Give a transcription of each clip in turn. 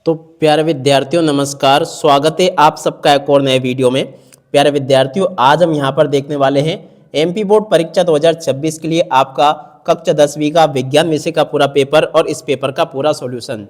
तो प्यारे विद्यार्थियों नमस्कार, स्वागत है आप सबका एक और नए वीडियो में। प्यारे विद्यार्थियों, आज हम यहाँ पर देखने वाले हैं एमपी बोर्ड परीक्षा 2026 के लिए आपका कक्षा 10वीं का विज्ञान विषय का पूरा पेपर और इस पेपर का पूरा सॉल्यूशन।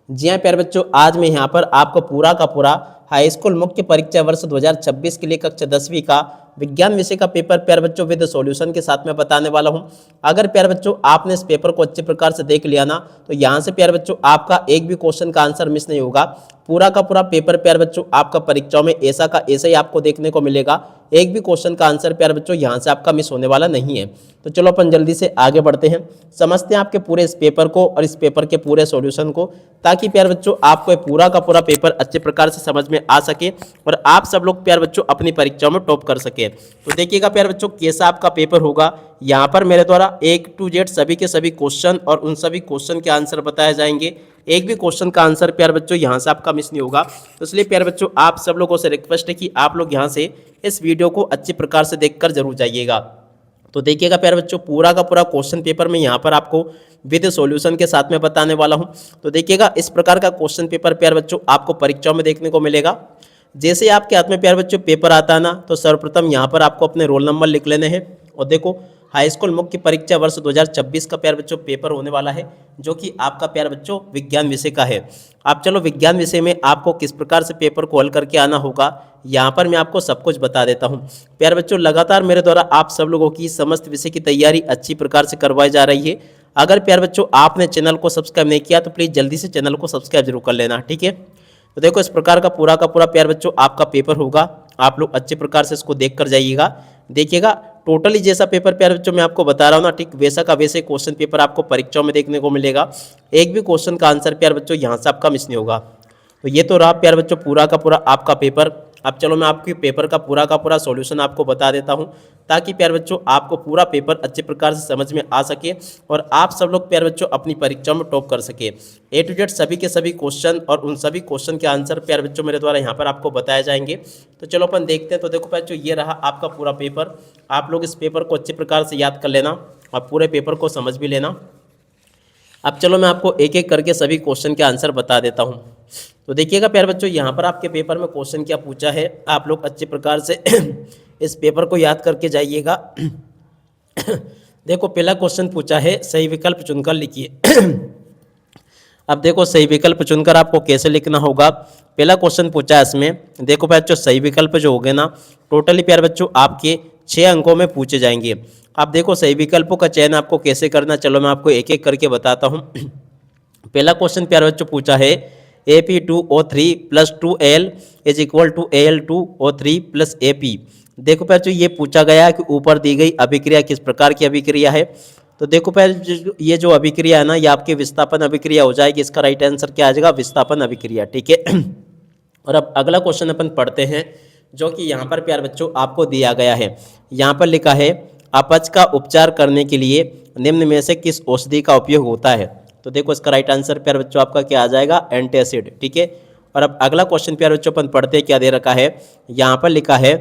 जी हाँ प्यारे बच्चों, आज मैं यहाँ पर आपको पूरा का पूरा हाई स्कूल मुख्य परीक्षा वर्ष 2026 के लिए कक्षा 10वीं का विज्ञान विषय का पेपर प्यारे बच्चों विद सॉल्यूशन के साथ में बताने वाला हूं। अगर प्यारे बच्चों आपने इस पेपर को अच्छे प्रकार से देख लिया ना, तो यहाँ से प्यारे बच्चों आपका एक भी क्वेश्चन का आंसर मिस नहीं होगा। पूरा का पूरा पेपर प्यारे बच्चों आपका परीक्षाओं में ऐसा का ऐसा ही आपको देखने को मिलेगा। एक भी क्वेश्चन का आंसर प्यारे बच्चों यहाँ से आपका मिस होने वाला नहीं है। तो चलो अपन जल्दी से आगे बढ़ते हैं, समझते हैं आपके पूरे इस पेपर को और इस पेपर के पूरे सॉल्यूशन को, ताकि प्यारे बच्चों आपको ये पूरा का पूरा पेपर अच्छे प्रकार से समझ में आ सके और आप सब लोग प्यारे बच्चों अपनी परीक्षाओं में टॉप कर सके। तो देखिएगा प्यारे बच्चों कैसा आपका पेपर होगा। यहाँ पर मेरे द्वारा A to Z सभी के सभी क्वेश्चन और उन सभी क्वेश्चन के आंसर बताए जाएंगे। एक भी क्वेश्चन का आंसर प्यारे बच्चों यहाँ से आपका मिस नहीं होगा। तो इसलिए प्यारे बच्चों आप सब लोगों से रिक्वेस्ट है कि आप लोग यहाँ से इस वीडियो को अच्छे प्रकार से देखकर जरूर जाइएगा। तो देखिएगा प्यारे बच्चों पूरा का पूरा क्वेश्चन पेपर में यहाँ पर आपको विद सॉल्यूशन के साथ में बताने वाला हूँ। तो देखिएगा इस प्रकार का क्वेश्चन पेपर प्यारे बच्चों आपको परीक्षाओं में देखने को मिलेगा। जैसे आपके हाथ में प्यारे बच्चों पेपर आता है ना, तो सर्वप्रथम यहाँ पर आपको अपने रोल नंबर लिख लेने हैं। और देखो हाई स्कूल मुख्य परीक्षा वर्ष 2026 का प्यारे बच्चों पेपर होने वाला है, जो कि आपका प्यारे बच्चों विज्ञान विषय का है। आप चलो विज्ञान विषय में आपको किस प्रकार से पेपर को हल करके आना होगा, यहाँ पर मैं आपको सब कुछ बता देता हूँ। प्यारे बच्चों लगातार मेरे द्वारा आप सब लोगों की समस्त विषय की तैयारी अच्छी प्रकार से करवाई जा रही है। अगर प्यारे बच्चों आपने चैनल को सब्सक्राइब नहीं किया तो प्लीज़ जल्दी से चैनल को सब्सक्राइब जरूर कर लेना, ठीक है। तो देखो इस प्रकार का पूरा प्यारे बच्चों आपका पेपर होगा। आप लोग अच्छे प्रकार से इसको देख कर जाइएगा। देखिएगा टोटली जैसा पेपर प्यारे बच्चों मैं आपको बता रहा हूँ ना, ठीक वैसा का वैसे क्वेश्चन पेपर आपको परीक्षाओं में देखने को मिलेगा। एक भी क्वेश्चन का आंसर प्यारे बच्चों यहाँ से आपका मिस नहीं होगा। तो ये तो रहा प्यारे बच्चों पूरा का पूरा आपका पेपर। अब चलो मैं आपके पेपर का पूरा सॉल्यूशन आपको बता देता हूं, ताकि प्यारे बच्चों आपको पूरा पेपर अच्छे प्रकार से समझ में आ सके और आप सब लोग प्यारे बच्चों अपनी परीक्षाओं में टॉप कर सके। A to Z सभी के सभी क्वेश्चन और उन सभी क्वेश्चन के आंसर प्यारे बच्चों मेरे द्वारा यहाँ पर आपको बताए जाएंगे। तो चलो अपन देखते हैं। तो देखो बच्चों ये रहा आपका पूरा पेपर। आप लोग इस पेपर को अच्छे प्रकार से याद कर लेना और पूरे पेपर को समझ भी लेना। अब चलो मैं आपको एक एक करके सभी क्वेश्चन के आंसर बता देता हूं। तो देखिएगा प्यारे बच्चों यहाँ पर आपके पेपर में क्वेश्चन क्या पूछा है, आप लोग अच्छे प्रकार से इस पेपर को याद करके जाइएगा। देखो पहला क्वेश्चन पूछा है सही विकल्प चुनकर लिखिए। अब देखो सही विकल्प चुनकर आपको कैसे लिखना होगा। पहला क्वेश्चन पूछा है इसमें, देखो बच्चों सही विकल्प जो हो गए ना, टोटली प्यारे बच्चों आपके 6 अंकों में पूछे जाएंगे। अब देखो सही विकल्पों का चयन आपको कैसे करना, चलो मैं आपको एक एक करके बताता हूँ। पहला क्वेश्चन प्यारे बच्चों पूछा है Ap2O3 + 2Al = Al2O3 + Ap। देखो बच्चों ये पूछा गया कि ऊपर दी गई अभिक्रिया किस प्रकार की अभिक्रिया है। तो देखो ये जो अभिक्रिया है ना, ये आपकी विस्थापन अभिक्रिया हो जाएगी। इसका राइट आंसर क्या आ जाएगा, विस्थापन अभिक्रिया, ठीक है। और अब अगला क्वेश्चन अपन पढ़ते हैं, जो कि यहाँ पर प्यारे बच्चों आपको दिया गया है। यहाँ पर लिखा है अपच का उपचार करने के लिए निम्न में से किस औषधि का उपयोग होता है। तो देखो इसका राइट आंसर प्यारे बच्चों आपका क्या आ जाएगा, एंटासिड, ठीक है। और अब अगला क्वेश्चन प्यारे बच्चों अपन पढ़ते हैं, क्या दे रखा है। यहाँ पर लिखा है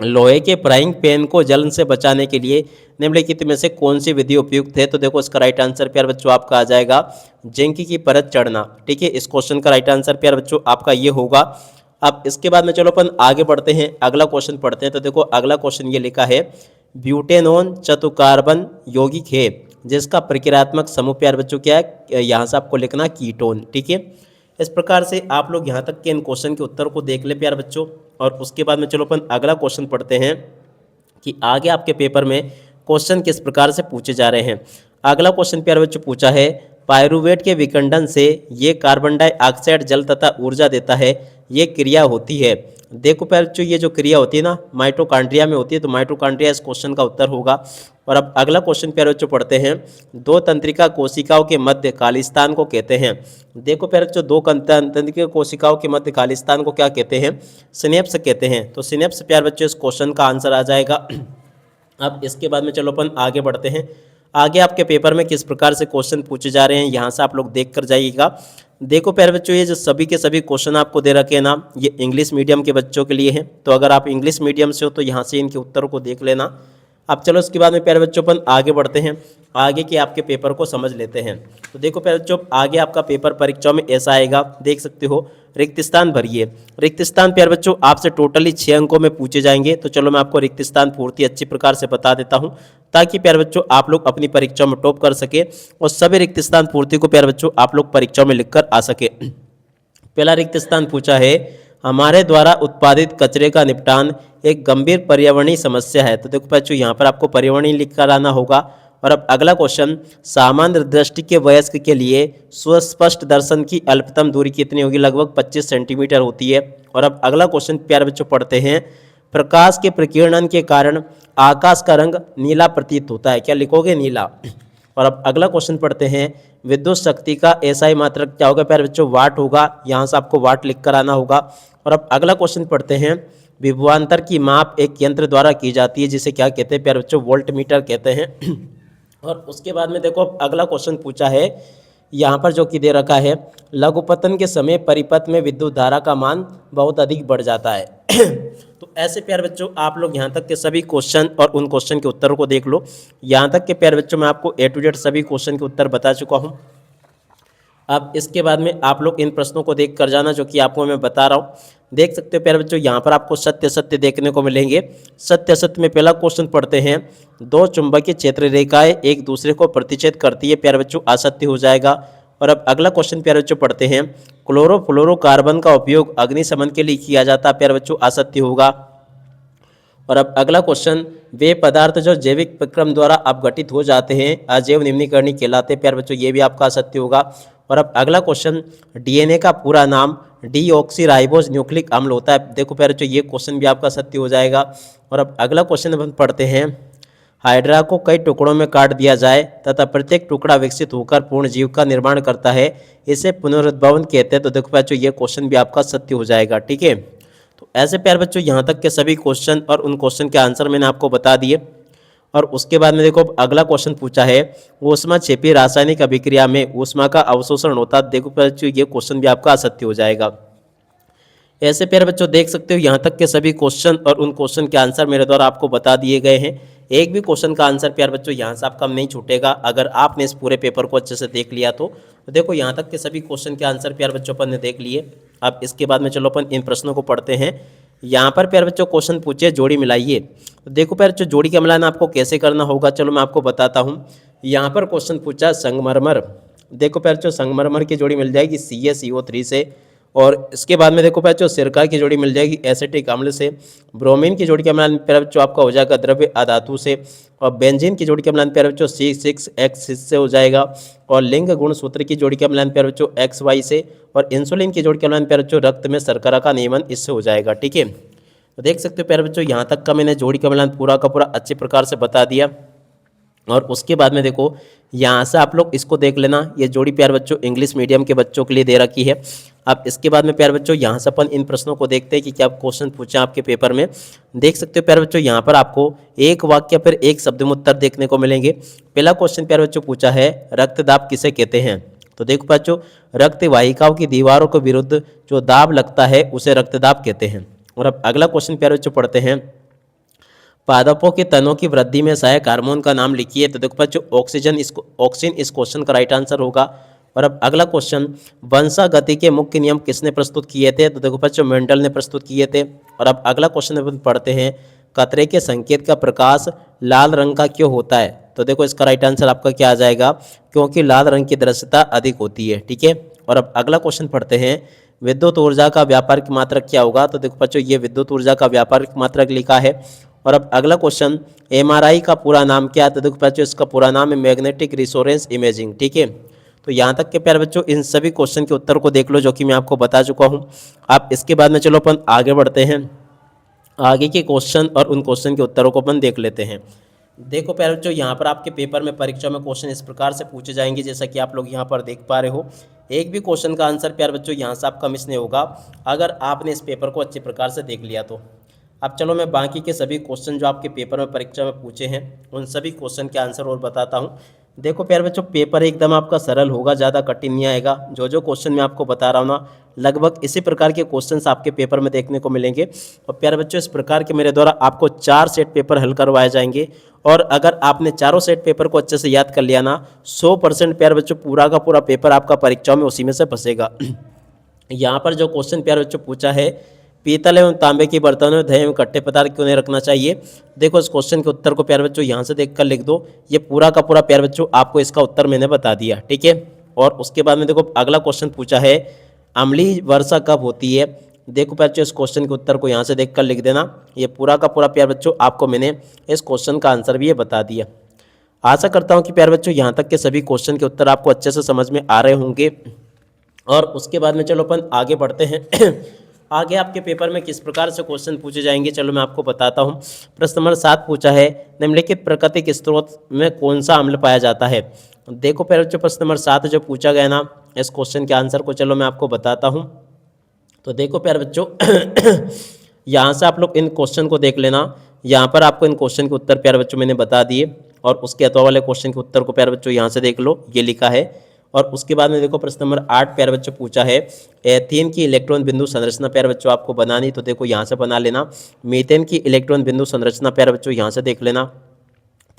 लोहे के फ्राइंग पैन को जलन से बचाने के लिए निम्नलिखित में से कौन सी विधि उपयुक्त है। तो देखो इसका राइट आंसर प्यारे बच्चों आपका आ जाएगा जिंक की परत चढ़ना, ठीक है। इस क्वेश्चन का राइट आंसर प्यारे बच्चों आपका ये होगा। अब इसके बाद में चलो अपन आगे बढ़ते हैं, अगला क्वेश्चन पढ़ते हैं। तो देखो अगला क्वेश्चन ये लिखा है ब्यूटेनोन चतुकार्बन यौगिक है जिसका प्रक्रियात्मक समूह प्यारे बच्चों क्या है, यहाँ से आपको लिखना कीटोन, ठीक है। इस प्रकार से आप लोग यहाँ तक के इन क्वेश्चन के उत्तर को देख ले प्यारे बच्चों। और उसके बाद में चलो अपन अगला क्वेश्चन पढ़ते हैं कि आगे आपके पेपर में क्वेश्चन किस प्रकार से पूछे जा रहे हैं। अगला क्वेश्चन प्यारे बच्चों पूछा है पायरुवेट के विखंडन से ये कार्बन डाइऑक्साइड जल तथा ऊर्जा देता है, ये क्रिया होती है। देखो प्यारे बच्चों ये जो क्रिया होती है ना, माइटोकॉन्ड्रिया में होती है। तो माइटोकॉन्ड्रिया इस क्वेश्चन का उत्तर होगा। और अब अगला क्वेश्चन प्यारे बच्चों पढ़ते हैं दो तंत्रिका कोशिकाओं के मध्य खालिस्तान को कहते हैं। देखो प्यारे बच्चों दो तंत्रिका कोशिकाओं के मध्य खालिस्तान को क्या कहते हैं, सिनेप्स कहते हैं। तो सिनेप्स प्यारे बच्चों इस क्वेश्चन का आंसर आ जाएगा। अब इसके बाद में चलो अपन आगे बढ़ते हैं। आगे आपके पेपर में किस प्रकार से क्वेश्चन पूछे जा रहे हैं, यहाँ से आप लोग देख कर जाइएगा। देखो प्यारे बच्चों ये जो सभी के सभी क्वेश्चन आपको दे रखे हैं ना, ये इंग्लिश मीडियम के बच्चों के लिए हैं। तो अगर आप इंग्लिश मीडियम से हो तो यहाँ से इनके उत्तरों को देख लेना। अब चलो इसके बाद में प्यारे बच्चों अपन आगे बढ़ते हैं, आगे के आपके पेपर को समझ लेते हैं। तो देखो प्यारे बच्चों, आगे आपका पेपर परीक्षा में ऐसा आएगा, देख सकते हो, रिक्त स्थान भरिए। रिक्त स्थान प्यारे बच्चों आपसे टोटली 6 अंकों में पूछे जाएंगे। तो चलो मैं आपको रिक्त स्थान पूर्ति अच्छी प्रकार से बता देता हूं, ताकि प्यारे बच्चों आप लोग अपनी परीक्षा में टॉप कर सके और सभी रिक्त स्थान पूर्ति को प्यारे बच्चों आप लोग परीक्षा में लिखकर आ सके। पहला रिक्त स्थान पूछा है, हमारे द्वारा उत्पादित कचरे का निपटान एक गंभीर पर्यावरणीय समस्या है। तो देखो बच्चों यहाँ पर आपको पर्यावरणीय लिख कर आना होगा। और अब अगला क्वेश्चन, सामान्य दृष्टि के वयस्क के लिए सुस्पष्ट दर्शन की अल्पतम दूरी कितनी होगी? लगभग 25 सेंटीमीटर होती है। और अब अगला क्वेश्चन प्यारे बच्चों पढ़ते हैं, प्रकाश के प्रकीर्णन के कारण आकाश का रंग नीला प्रतीत होता है। क्या लिखोगे? नीला। और अब अगला क्वेश्चन पढ़ते हैं, विद्युत शक्ति का एसआई मात्रक क्या होगा? प्यारे बच्चों वाट होगा, यहाँ से आपको वाट लिख कर आना होगा। और अब अगला क्वेश्चन पढ़ते हैं, विभवांतर की माप एक यंत्र द्वारा की जाती है, जिसे क्या कहते हैं? प्यारे बच्चों वोल्ट मीटर कहते हैं। और उसके बाद में देखो अगला क्वेश्चन पूछा है, यहाँ पर जो कि दे रखा है, लघुपतन के समय परिपथ में विद्युत धारा का मान बहुत अधिक बढ़ जाता है। तो ऐसे प्यारे बच्चों आप लोग यहाँ तक के सभी क्वेश्चन और उन क्वेश्चन के उत्तरों को देख लो। यहाँ तक के प्यारे बच्चों मैं आपको A to Z सभी क्वेश्चन के उत्तर बता चुका हूँ। अब इसके बाद में आप लोग इन प्रश्नों को देख कर जाना, जो कि आपको मैं बता रहा हूँ। देख सकते हो प्यारे बच्चों, यहाँ पर आपको सत्य सत्य देखने को मिलेंगे। सत्य सत्य में पहला क्वेश्चन पढ़ते हैं, दो चुंबकीय क्षेत्र रेखाएं एक दूसरे को प्रतिच्छेद करती है। प्यारे बच्चों असत्य हो जाएगा। और अब अगला क्वेश्चन प्यारे बच्चों पढ़ते हैं, क्लोरोफ्लोरोकार्बन का उपयोग अग्निशमन के लिए किया जाता है। प्यारे बच्चों असत्य होगा। और अब अगला क्वेश्चन, वे पदार्थ जो जैविक प्रक्रम द्वारा अपघटित हो जाते हैं अजैव निम्नीकरणीय कहलाते हैं। प्यारे बच्चों ये भी आपका असत्य होगा। और अब अगला क्वेश्चन, डीएनए का पूरा नाम डीऑक्सीराइबोज न्यूक्लिक अम्ल होता है। देखो प्यारे बच्चों ये क्वेश्चन भी आपका सत्य हो जाएगा। और अब अगला क्वेश्चन अपन पढ़ते हैं, हाइड्रा को कई टुकड़ों में काट दिया जाए तथा प्रत्येक टुकड़ा विकसित होकर पूर्ण जीव का निर्माण करता है, इसे पुनरुद्भवन कहते हैं। तो देखो प्यारे बच्चों ये क्वेश्चन भी आपका सत्य हो जाएगा। ठीक है, तो ऐसे प्यारे बच्चों यहाँ तक के सभी क्वेश्चन और उन क्वेश्चन के आंसर मैंने आपको बता दिए। और उसके बाद में देखो अगला क्वेश्चन पूछा है, ऊष्मा छिपी रासायनिक अभिक्रिया में ऊष्मा का अवशोषण होता है। देखो प्यारे बच्चों ये क्वेश्चन भी आपका असत्य हो जाएगा। ऐसे प्यारे बच्चों देख सकते हो यहाँ तक के सभी क्वेश्चन और उन क्वेश्चन के आंसर मेरे द्वारा आपको बता दिए गए हैं। एक भी क्वेश्चन का आंसर प्यारे बच्चों यहाँ से आपका नहीं छूटेगा, अगर आपने इस पूरे पेपर को अच्छे से देख लिया तो। देखो यहाँ तक के सभी क्वेश्चन के आंसर प्यारे बच्चों अपन ने देख लिए। अब इसके बाद में चलो अपन इन प्रश्नों को पढ़ते हैं। यहाँ पर प्यारे बच्चों क्वेश्चन पूछे, जोड़ी मिलाइए। तो देखो प्यारे बच्चों जोड़ी का मिलान आपको कैसे करना होगा, चलो मैं आपको बताता हूँ। यहाँ पर क्वेश्चन पूछा संगमरमर। देखो प्यारे बच्चों संगमरमर की जोड़ी मिल जाएगी CaCO3 से। और इसके बाद में देखो प्यारे बच्चों सिरका की जोड़ी मिल जाएगी एसिटिक अम्ल से। ब्रोमीन की जोड़ी का मिलान प्यारे बच्चों आपका हो जाएगा द्रव्य अधातु से। और बेंजीन की जोड़ी का मिलान प्यारे बच्चों C6H6 से हो जाएगा। और लिंग गुण सूत्र की जोड़ी का मिलान प्यारे बच्चों XY से। और इंसुलिन की जोड़ी का मिलान प्यारे बच्चों रक्त में शर्करा का नियमन इससे हो जाएगा। ठीक है, तो देख सकते हो प्यारे बच्चों यहाँ तक का मैंने जोड़ी का मिलान पूरा का पूरा अच्छे प्रकार से बता दिया। और उसके बाद में देखो यहाँ से आप लोग इसको देख लेना, ये जोड़ी प्यारे बच्चों इंग्लिश मीडियम के बच्चों के लिए दे रखी है। अब इसके बाद में प्यारे बच्चों यहाँ से अपन इन प्रश्नों को देखते हैं कि क्या क्वेश्चन पूछे आपके पेपर में। देख सकते हो प्यारे बच्चों यहाँ पर आपको एक वाक्य फिर एक शब्द में उत्तर देखने को मिलेंगे। पहला क्वेश्चन प्यारे बच्चों पूछा है, रक्तदाब किसे कहते हैं? तो देखो बच्चों रक्त वाहिकाओं की दीवारों के विरुद्ध जो दाब लगता है उसे रक्तदाब कहते हैं। और अब अगला क्वेश्चन प्यारे बच्चों पढ़ते हैं, पादपों के तनों की वृद्धि में सहायक हार्मोन का नाम लिखिए। तो देखो बच्चों ऑक्सीजन इस क्वेश्चन का राइट आंसर होगा। और अब अगला क्वेश्चन, वंशागति के मुख्य नियम किसने प्रस्तुत किए थे? तो देखो बच्चों मेंडल ने प्रस्तुत किए थे। और अब अगला क्वेश्चन अपन पढ़ते हैं, कतरे के संकेत का प्रकाश लाल रंग का क्यों होता है? तो देखो इसका राइट आंसर आपका क्या आ जाएगा, क्योंकि लाल रंग की दृश्यता अधिक होती है। ठीक है, और अब अगला क्वेश्चन पढ़ते हैं, विद्युत ऊर्जा का व्यापारिक मात्रक क्या होगा? तो देखो बच्चों ये विद्युत ऊर्जा का व्यापारिक मात्रक लिखा है। और अब अगला क्वेश्चन, MRI का पूरा नाम क्या है? तो देखो बच्चों इसका पूरा नाम है मैग्नेटिक रिजोनेंस इमेजिंग। ठीक है, तो यहाँ तक के प्यारे बच्चों इन सभी क्वेश्चन के उत्तर को देख लो, जो कि मैं आपको बता चुका हूँ। अब इसके बाद में चलो अपन आगे बढ़ते हैं, आगे के क्वेश्चन और उन क्वेश्चन के उत्तरों को अपन देख लेते हैं। देखो प्यारे बच्चों यहाँ पर आपके पेपर में परीक्षा में क्वेश्चन इस प्रकार से पूछे जाएंगे, जैसा कि आप लोग यहाँ पर देख पा रहे हो। एक भी क्वेश्चन का आंसर प्यारे बच्चों यहाँ से आपका मिस नहीं होगा, अगर आपने इस पेपर को अच्छे प्रकार से देख लिया तो। अब चलो मैं बाकी के सभी क्वेश्चन जो आपके पेपर में परीक्षा में पूछे हैं उन सभी क्वेश्चन के आंसर और बताता हूँ। देखो प्यारे बच्चों, पेपर एकदम आपका सरल होगा, ज़्यादा कठिन नहीं आएगा। जो जो क्वेश्चन मैं आपको बता रहा हूँ ना, लगभग इसी प्रकार के क्वेश्चंस आपके पेपर में देखने को मिलेंगे। और प्यारे बच्चों, इस प्रकार के मेरे द्वारा आपको 4 सेट पेपर हल करवाए जाएंगे। और अगर आपने चारों सेट पेपर को अच्छे से याद कर लिया ना, 100% प्यारे बच्चों पूरा का पूरा पेपर आपका परीक्षाओं में उसी में से फंसेगा। यहाँ पर जो क्वेश्चन प्यारे बच्चों पूछा है, पीतल एवं तांबे के बर्तनों में दही एवं खट्टे पदार्थ क्यों नहीं रखना चाहिए। देखो इस क्वेश्चन के उत्तर को प्यारे बच्चों यहाँ से देखकर लिख दो। ये पूरा का पूरा प्यारे बच्चों आपको इसका उत्तर मैंने बता दिया, ठीक है। और उसके बाद में देखो अगला क्वेश्चन पूछा है, अम्लीय वर्षा कब होती है। देखो प्यारे बच्चों, इस क्वेश्चन के उत्तर को यहाँ से देखकर लिख देना। ये पूरा का पूरा प्यारे बच्चों आपको मैंने इस क्वेश्चन का आंसर भी ये बता दिया। आशा करता हूँ कि प्यारे बच्चों यहाँ तक के सभी क्वेश्चन के उत्तर आपको अच्छे से समझ में आ रहे होंगे। और उसके बाद में चलो अपन आगे बढ़ते हैं। आगे आपके पेपर में किस प्रकार से क्वेश्चन पूछे जाएंगे, चलो मैं आपको बताता हूँ। प्रश्न नंबर 7 पूछा है, निम्नलिखित प्राकृतिक स्रोत में कौन सा अम्ल पाया जाता है। देखो पहले जो प्रश्न नंबर 7 जो पूछा गया ना, इस क्वेश्चन के आंसर को चलो मैं आपको बताता हूँ। तो देखो प्यारे बच्चों, यहाँ से आप लोग इन क्वेश्चन को देख लेना। यहाँ पर आपको इन क्वेश्चन के उत्तर प्यारे बच्चों मैंने बता दिए। और उसके अथवा वाले क्वेश्चन के उत्तर को प्यारे बच्चों यहाँ से देख लो, ये लिखा है। और उसके बाद में देखो प्रश्न नंबर 8 प्यारे बच्चों पूछा है, एथेन की इलेक्ट्रॉन बिंदु संरचना प्यारे बच्चों आपको बनानी, तो देखो यहाँ से बना लेना। मीथेन की इलेक्ट्रॉन बिंदु संरचना प्यारे बच्चों यहाँ से देख लेना।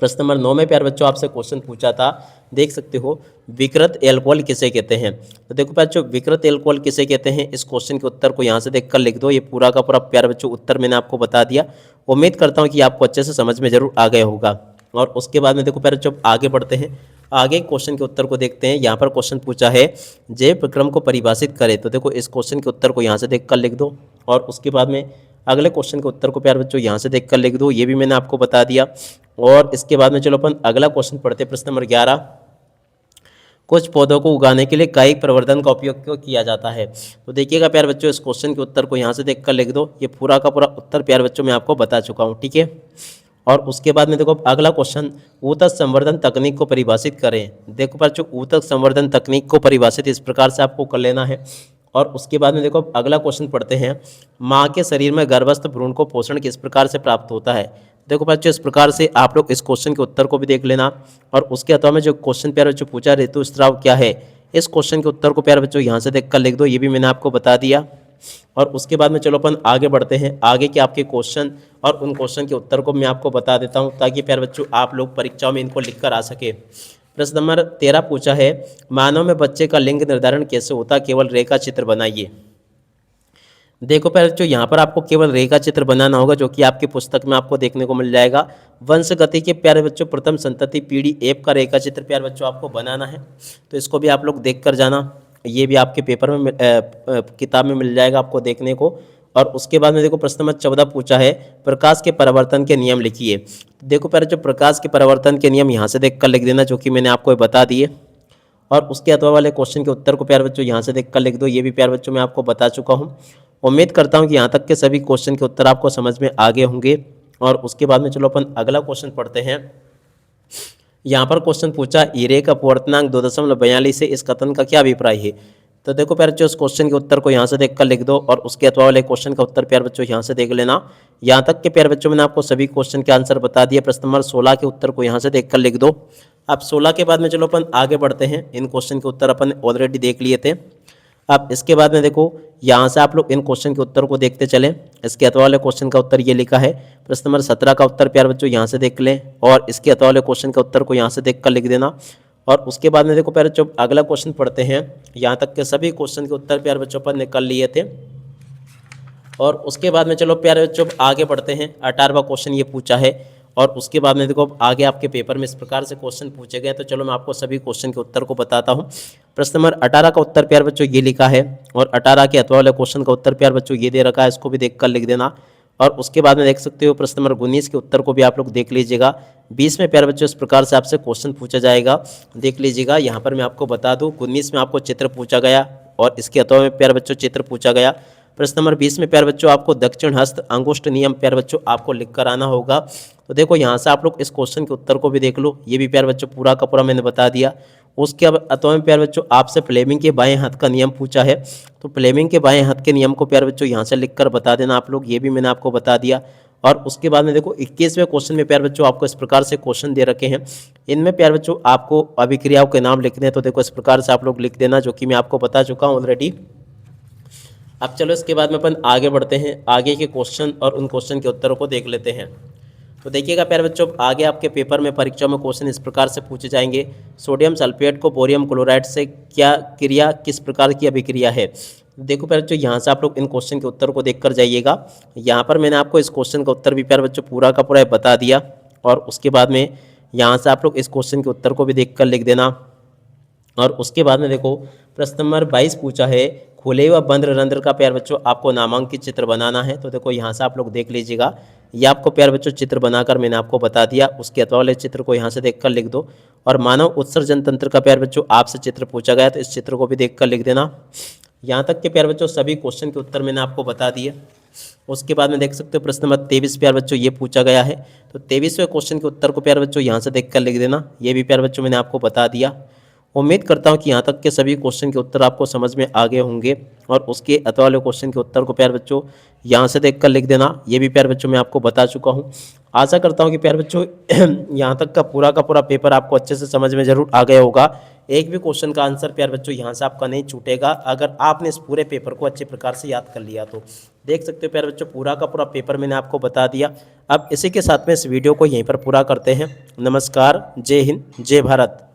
प्रश्न नंबर 9 में प्यारे बच्चों आपसे क्वेश्चन पूछा था, देख सकते हो, विकृत एल्कोहल किसे कहते हैं। तो देखो प्यारे बच्चों, विकृत एल्कोहल किसे कहते हैं, इस क्वेश्चन के उत्तर को यहाँ से देखकर लिख दो। ये पूरा का पूरा प्यारे बच्चों उत्तर मैंने आपको बता दिया। उम्मीद करता हूँ कि आपको अच्छे से समझ में जरूर आ गया होगा। और उसके बाद में देखो प्यारे बच्चों आगे बढ़ते हैं, आगे क्वेश्चन के उत्तर को देखते हैं। यहाँ पर क्वेश्चन पूछा है, जैव प्रक्रम को परिभाषित करें। तो देखो इस क्वेश्चन के उत्तर को यहाँ से देखकर लिख दो। और उसके बाद में अगले क्वेश्चन के उत्तर को प्यारे बच्चों यहाँ से देखकर लिख दो, ये भी मैंने आपको बता दिया। और इसके बाद में चलो अपन अगला क्वेश्चन पढ़ते हैं। प्रश्न नंबर 11, कुछ पौधों को उगाने के लिए कायिक प्रवर्धन का उपयोग क्यों किया जाता है। तो देखिएगा प्यारे बच्चों, इस क्वेश्चन के उत्तर को यहाँ से देखकर लिख दो। ये पूरा का पूरा उत्तर प्यारे बच्चों मैं आपको बता चुका हूँ, ठीक है। और उसके बाद में देखो अगला क्वेश्चन, ऊतक संवर्धन तकनीक को परिभाषित करें। देखो बच्चों, ऊतक संवर्धन तकनीक को परिभाषित इस प्रकार से आपको कर लेना है। और उसके बाद में देखो अगला क्वेश्चन पढ़ते हैं, माँ के शरीर में गर्भस्थ भ्रूण को पोषण किस प्रकार से प्राप्त होता है। देखो बच्चों, इस प्रकार से आप लोग इस क्वेश्चन के उत्तर को भी देख लेना। और उसके अथवा में जो क्वेश्चन प्यारे बच्चों पूछा, ऋतुस्राव क्या है, इस क्वेश्चन के उत्तर को प्यारे बच्चों यहाँ से देखकर लिख दो, ये भी मैंने आपको बता दिया। और उसके बाद में चलो अपन आगे बढ़ते हैं। आगे के आपके क्वेश्चन और उन क्वेश्चन के उत्तर को मैं आपको बता देता हूं, ताकि प्यारे बच्चों आप लोग परीक्षाओं में इनको लिख कर आ सके। प्रश्न नंबर 13 पूछा है, मानव में बच्चे का लिंग निर्धारण कैसे होता, केवल रेखा चित्र बनाइए। देखो प्यारे बच्चों, यहाँ पर आपको केवल रेखा चित्र बनाना होगा, जो कि आपकी पुस्तक में आपको देखने को मिल जाएगा। वंश गति के प्यारे बच्चों प्रथम संतति पीढ़ी एप का रेखा चित्र प्यारे बच्चों आपको बनाना है। तो इसको भी आप लोग देख कर जाना, ये भी आपके पेपर में किताब में मिल जाएगा आपको देखने को। और उसके बाद में देखो प्रश्न नंबर 14 पूछा है, प्रकाश के परिवर्तन के नियम लिखिए। देखो पहले जो प्रकाश के परिवर्तन के नियम यहाँ से देख कर लिख देना, जो कि मैंने आपको बता दिए। और उसके अथवा वाले क्वेश्चन के उत्तर को प्यारे बच्चों यहाँ से देख कर लिख दो, ये भी प्यारे बच्चों मैं आपको बता चुका हूँ। उम्मीद करता हूँ कि यहाँ तक के सभी क्वेश्चन के उत्तर आपको समझ में आ गए होंगे। और उसके बाद में चलो अपन अगला क्वेश्चन पढ़ते हैं। यहाँ पर क्वेश्चन पूछा, हीरे का अपवर्तनांक 2.42 से इस कथन का क्या अभिप्राय है। तो देखो प्यारे बच्चों, इस क्वेश्चन के उत्तर को यहाँ से देखकर लिख दो। और उसके अथवा वाले क्वेश्चन का उत्तर प्यारे बच्चों यहाँ से देख लेना। यहाँ तक के प्यारे बच्चों मैंने आपको सभी क्वेश्चन के आंसर बता दिए। प्रश्न नंबर 16 के उत्तर को यहाँ से देखकर लिख दो। अब 16 के बाद में चलो अपन आगे बढ़ते हैं। इन क्वेश्चन के उत्तर अपन ऑलरेडी देख लिए थे। अब इसके बाद में देखो, यहाँ से आप लोग इन क्वेश्चन के उत्तर को देखते चलें। इसके अथवा वाले क्वेश्चन का उत्तर ये लिखा है। प्रश्न नंबर 17 का उत्तर प्यारे बच्चों यहाँ से देख लें। और इसके अथवा वाले क्वेश्चन का उत्तर को यहाँ से देख कर लिख देना। और उसके बाद में देखो प्यारे बच्चों अगला क्वेश्चन पढ़ते हैं। यहाँ तक के सभी क्वेश्चन के उत्तर प्यारे बच्चों पर निकल लिए थे। और उसके बाद में चलो प्यारे बच्चों आगे बढ़ते हैं। 18वां क्वेश्चन ये पूछा है। और उसके बाद में देखो आगे आपके पेपर में इस प्रकार से क्वेश्चन पूछे गए, तो चलो मैं आपको सभी क्वेश्चन के उत्तर को बताता हूँ। प्रश्न नंबर 18 का उत्तर प्यारे बच्चों ये लिखा है। और 18 के अथवा वाले क्वेश्चन का उत्तर प्यारे बच्चों ये दे रखा है, इसको भी देख कर लिख देना। और उसके बाद में देख सकते हो प्रश्न नंबर 19 के उत्तर को भी आप लोग देख लीजिएगा। 20 में प्यारे बच्चों इस प्रकार से आपसे क्वेश्चन पूछा जाएगा, देख लीजिएगा। यहाँ पर मैं आपको बता दूँ, 19 में आपको चित्र पूछा गया और इसके अथवा में प्यारे बच्चों चित्र पूछा गया। प्रश्न नंबर 20 में प्यारे बच्चों आपको दक्षिण हस्त अंगुष्ठ नियम प्यारे बच्चों आपको लिख कर आना होगा। तो देखो यहाँ से आप लोग इस क्वेश्चन के उत्तर को भी देख लो, ये भी प्यारे बच्चों पूरा का पूरा मैंने बता दिया। उसके अथवा में प्यारे बच्चों आपसे फ्लेमिंग के बाएं हाथ का नियम पूछा है। तो फ्लेमिंग के बाएं हाथ के नियम को प्यारे बच्चों यहाँ से लिखकर बता देना आप लोग, ये भी मैंने आपको बता दिया। और उसके बाद में देखो 21वें क्वेश्चन में प्यारे बच्चों आपको इस प्रकार से क्वेश्चन दे रखे हैं। इनमें प्यारे बच्चों आपको अभिक्रियाओं के नाम लिखने हैं, तो देखो इस प्रकार से आप लोग लिख देना, जो कि मैं आपको बता चुका हूँ ऑलरेडी। अब चलो इसके बाद में अपन आगे बढ़ते हैं, आगे के क्वेश्चन और उन क्वेश्चन के उत्तरों को देख लेते हैं। तो देखिएगा प्यारे बच्चों, आगे आपके पेपर में परीक्षा में क्वेश्चन इस प्रकार से पूछे जाएंगे। सोडियम सल्फेट को बोरियम क्लोराइड से क्या क्रिया, किस प्रकार की अभिक्रिया है। देखो प्यारे बच्चों, यहाँ से आप लोग इन क्वेश्चन के उत्तर को देख कर जाइएगा। यहाँ पर मैंने आपको इस क्वेश्चन का उत्तर भी प्यारे बच्चों पूरा का पूरा बता दिया, और उसके बाद में यहाँ से आप लोग इस क्वेश्चन के उत्तर को भी देख कर लिख देना। और उसके बाद में देखो प्रश्न नंबर 22 पूछा है, खुले व बंद रंध्र का प्यारे बच्चों आपको नामांकित चित्र बनाना है। तो देखो यहाँ से आप लोग देख लीजिएगा, ये आपको प्यारे बच्चों चित्र बनाकर मैंने आपको बता दिया, उसके अथवा वाले चित्र को यहाँ से देखकर लिख दो। और मानव उत्सर्जन तंत्र का प्यारे बच्चों आपसे चित्र पूछा गया, तो इस चित्र को भी देखकर लिख देना। यहाँ तक के प्यारे बच्चों सभी क्वेश्चन के उत्तर मैंने आपको बता दिए। उसके बाद में देख सकते हो प्रश्न नंबर 23 प्यारे बच्चों ये पूछा गया है, तो 23वें क्वेश्चन के उत्तर को प्यारे बच्चों यहाँ से देखकर लिख देना। ये भी प्यारे बच्चों मैंने आपको बता दिया। उम्मीद करता हूँ कि यहाँ तक के सभी क्वेश्चन के उत्तर आपको समझ में आ गए होंगे, और उसके अथवा वाले क्वेश्चन के उत्तर को प्यारे बच्चों यहाँ से देखकर लिख देना। ये भी प्यारे बच्चों मैं आपको बता चुका हूँ। आशा करता हूँ कि प्यारे बच्चों यहाँ तक का पूरा पेपर आपको अच्छे से समझ में जरूर आ गया होगा। एक भी क्वेश्चन का आंसर प्यारे बच्चों यहाँ से आपका नहीं छूटेगा, अगर आपने इस पूरे पेपर को अच्छे प्रकार से याद कर लिया तो। देख सकते हो प्यारे बच्चों पूरा का पूरा पेपर मैंने आपको बता दिया। अब इसी के साथ में इस वीडियो को यहीं पर पूरा करते हैं। नमस्कार, जय हिंद, जय भारत।